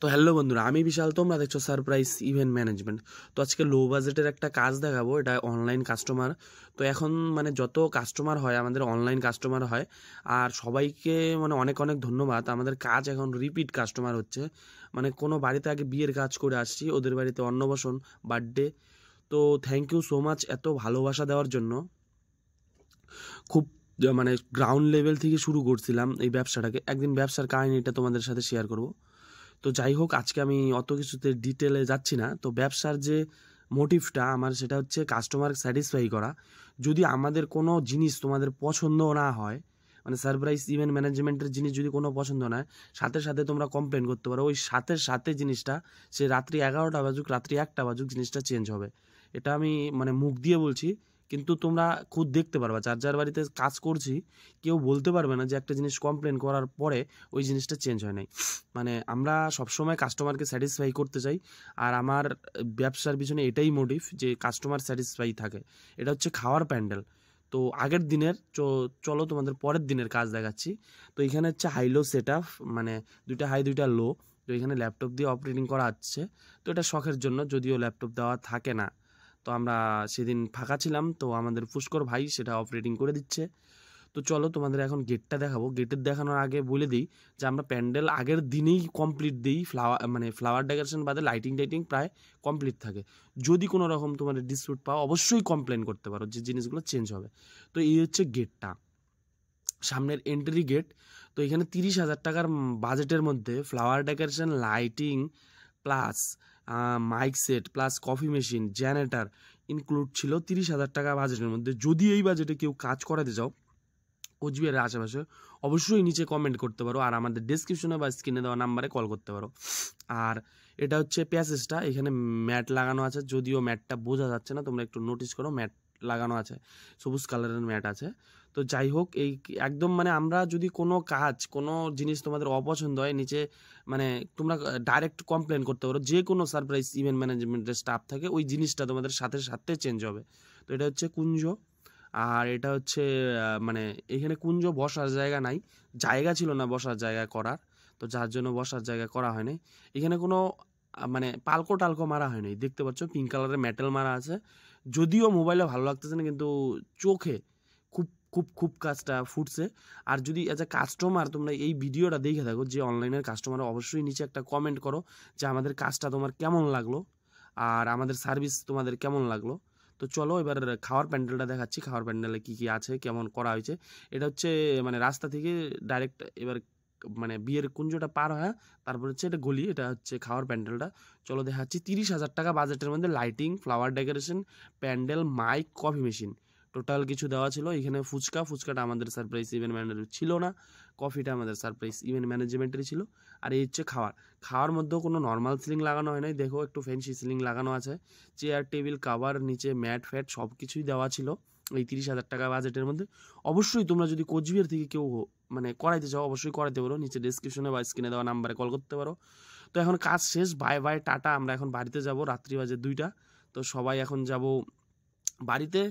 তো হ্যালো বন্ধুরা, আমি বিশাল, তোমরা দেখছো সারপ্রাইজ ইভেন্ট ম্যানেজমেন্ট। তো আজকে লো বাজেটের একটা কাজ দেখাবো। এটা অনলাইন কাস্টমার। তো এখন যত কাস্টমার হয়, আমাদের অনলাইন কাস্টমার হয়। আর সবাইকে অনেক অনেক ধন্যবাদ। আমাদের কাজ এখন রিপিট কাস্টমার হচ্ছে। কোনো বাড়িতে আগে বিয়ের কাজ করে আসছি, ওদের বাড়িতে অন্নপ্রাশন, বার্থডে। তো থ্যাংক ইউ সো মাচ এত ভালোবাসা দেওয়ার জন্য। খুব গ্রাউন্ড লেভেল থেকে শুরু করছিলাম এই ব্যবসাটাকে। একদিন ব্যবসার কাহিনীটা তোমাদের সাথে শেয়ার করব। তো যাই হোক, আজকে আমি অত কিছুতে ডিটেলে যাচ্ছি না। তো ব্যবসার যে মোটিভটা আমার, সেটা হচ্ছে কাস্টমার স্যাটিসফাই করা। যদি আমাদের কোনো জিনিস তোমাদের পছন্দ না হয়, সারপ্রাইজ ইভেন্ট ম্যানেজমেন্টের জিনিস যদি কোনো পছন্দ না হয়, সাথে সাথে তোমরা কমপ্লেন করতে পারো। ওই সাথে সাথে জিনিসটা, সে রাত্রি 11টা বাজুক, রাত্রি 1টা বাজুক, জিনিসটা চেঞ্জ হবে। এটা আমি মুখ দিয়ে বলছি, কিন্তু তোমরা খুদ দেখতে পারবা। যার যার বাড়িতে কাজ করছি, কেউ বলতে পারবে না যে একটা জিনিস কমপ্লেন করার পরে ওই জিনিসটা চেঞ্জ হয় নাই। আমরা সবসময় কাস্টমারকে স্যাটিসফাই করতে চাই। আর আমার ব্যবসার পিছনে এটাই মোটিভ, যে কাস্টমার স্যাটিসফাই থাকে। এটা হচ্ছে খাওয়ার প্যান্ডেল। তো আগের দিনের চলো তোমাদের পরের দিনের কাজ দেখাচ্ছি। তো এখানে হচ্ছে হাই লো সেট আপ, দুইটা হাই দুইটা লো। তো এখানে ল্যাপটপ দিয়ে অপারেটিং করা হচ্ছে। তো এটা শখের জন্য, যদিও ল্যাপটপ দেওয়া থাকে না। তো আমরা সেদিন ফাঁকা ছিলাম, তো আমাদের পুষ্কর ভাই সেটা অপারেটিং করে দিচ্ছে। তো চলো তোমাদের এখন গেটটা দেখাবো। গেটের দেখানোর আগে বলে দিই যে আমরা প্যান্ডেল আগের দিনেই কমপ্লিট দিই। ফ্লাওয়ার ডেকোরেশন বাদে লাইটিং টাইটিং প্রায় কমপ্লিট থাকে। যদি কোনো রকম তোমাদের ডিসপিউট পাও, অবশ্যই কমপ্লেন করতে পারো যে জিনিসগুলো চেঞ্জ হবে। তো এই হচ্ছে গেটটা, সামনের এন্ট্রি গেট। তো এখানে 30,000 টাকার বাজেটের মধ্যে flower decoration, lighting plus mic set plus coffee machine, generator include ছিল 30,000 টাকা বাজেটের মধ্যে। যদি এই বাজেটে কেউ কাজ করাতে চাও কোচবিহারের আশেপাশে, অবশ্যই নিচে কমেন্ট করতে পারো, আর আমাদের ডিসক্রিপশনে বা স্ক্রিনে দেওয়া নাম্বারে কল করতে পারো। আর এটা হচ্ছে প্যাসেজটা, এখানে ম্যাট লাগানো আছে, যদিও ম্যাটটা বোঝা যাচ্ছে না, তোমরা একটু নোটিস করো, ম্যাট লাগানো আছে, সবুজ কালারের ম্যাট আছে। তো যাই হোক, এই একদম আমরা যদি কোনো কাজ, কোনো জিনিস তোমাদের অপছন্দ হয়, নিচে তোমরা ডাইরেক্ট কমপ্লেন করতে পারো। যে কোনো সারপ্রাইজ ইভেন্ট ম্যানেজমেন্টের স্টাফ থাকে, ওই জিনিসটা তোমাদের সাথে সাথে চেঞ্জ হবে। তো এটা হচ্ছে কুঞ্জ। আর এটা হচ্ছে এখানে কুঞ্জ বসার জায়গা নাই, জায়গা ছিল না বসার জায়গা করার, তো যার জন্য বসার জায়গা করা হয়নি। এখানে কোনো পালকো টালকো মারা হয়নি। দেখতে পাচ্ছ পিঙ্ক কালারের মেটাল মারা আছে। যদিও মোবাইলে ভালো লাগতেছে না, কিন্তু চোখে খুব খুব খুব কাজটা ফুটছে। আর যদি অ্যাজ এ কাস্টমার তোমরা এই ভিডিওটা দেখে থাকো, যে অনলাইনের কাস্টমার, অবশ্যই নিচে একটা কমেন্ট করো যে আমাদের কাজটা তোমার কেমন লাগলো আর আমাদের সার্ভিস তোমাদের কেমন লাগলো। তো চলো এবার খাওয়ার প্যান্ডেলটা দেখাচ্ছি। খাওয়ার প্যান্ডেলে কী কী আছে, কেমন করা হয়েছে। এটা হচ্ছে রাস্তা থেকে ডাইরেক্ট এবার বিয়ের কুঞ্জটা পার হয়, তারপর হচ্ছে এটা গলি, এটা হচ্ছে খাওয়ার প্যান্ডেলটা। চলো দেখাচ্ছি। 30,000 টাকা বাজেটের মধ্যে lighting, flower decoration, pandal, mic, coffee machine, total কিছু দেওয়া ছিল। এখানে ফুচকাটা আমাদের সারপ্রাইজ ইভেন্ট ম্যানেজমেন্ট ছিল না, কফিটা আমাদের সারপ্রাইজ ইভেন্ট ম্যানেজমেন্টেরই ছিল। আর এই হচ্ছে খাওয়ার মধ্যেও কোনো নর্মাল সিলিং লাগানো হয় নাই, দেখো একটু ফ্যান্সি সিলিং লাগানো আছে। চেয়ার টেবিল কাভার, নিচে ম্যাট ফ্যাট সব কিছুই দেওয়া ছিল এই 30,000 টাকা বাজেটের মধ্যে। অবশ্যই তোমরা যদি কোচবিহার থেকে কেউ করাইতে চাও, অবশ্যই করাইতে পারো, নিচে ডিসক্রিপশনে বা স্ক্রিনে দেওয়া নাম্বারে কল করতে পারো। তো এখন কাজ শেষ, বাই বাই টাটা। আমরা এখন বাড়িতে যাব, রাত্রি বাজে 2টা। তো সবাই এখন যাব বাড়িতে।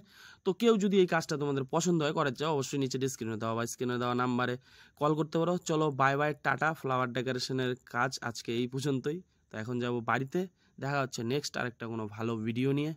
তো কেউ যদি এই কাজটা তোমাদের পছন্দ হয়, করাতে চাও, অবশ্যই নিচে স্ক্রিনে দেওয়া নাম্বারে কল করতে পারো। চলো বাই বাই টাটা। ফ্লাওয়ার ডেকোরেশনের কাজ আজকে এই পর্যন্তই। তো এখন যাব বাড়িতে। দেখা হচ্ছে নেক্সট আরেকটা কোনো ভালো ভিডিও নিয়ে।